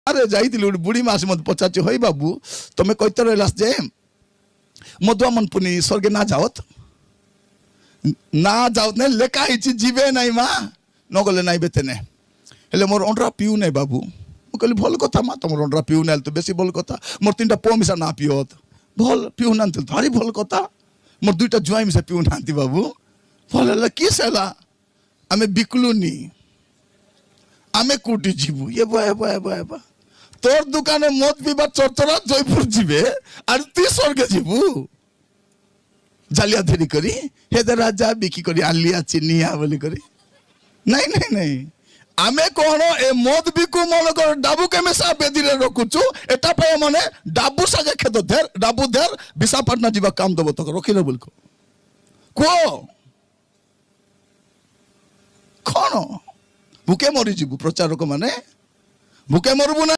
আরে যাইଥିଲି গোটে বুড়ি মা আসি মতো পচারছি হই বাবু তুমি কইতে রইলাস যে মধুয়ামন পুনি স্বর্গে না যাওত না লেখা হয়েছি ଯିବେ ନାଇଁ মা নগলে নাই বেতেনে হেলে মোর অন্ডরা পিউ নাই বাবু মু কইলি ভাল কথা মা তোমার অন্ডরা পিউ নাই তো বেশি ভাল কথা মোর তিনটা পুଅ মিশা না পিওত ভাল পিউ নান্তি ভারি ভাল কথা মোর দুইটা জুয়াই মিশা পিউ নান্তি বাবু ভাল হলা কি সেলা আমি বিকলুনি আমি কোটি ଯିବୁ এবা তোর দোকানে মদ পিবার চরচরা জয়পুর যাবে আর তুই স্বর্গে যাবু জালিয়া ধরি করি হেদে রাজা বিকি করি আলিয়া চিনিয়া বলি করি নাই নাই নাই আমি কোন এ মদ বিকু মনে কর ডাবু কেমেসা বেদিরে রখুছু এটা পাই মানে ডাবু সাজে খেত ধের ডাবু ধের বিশাখাপট্টনম ଯିବା কাম দেব তোকে রখিলে বলকো কো কোন ভুকে মরি ଯିବୁ প্রচারক মানে ভুকে মরবু না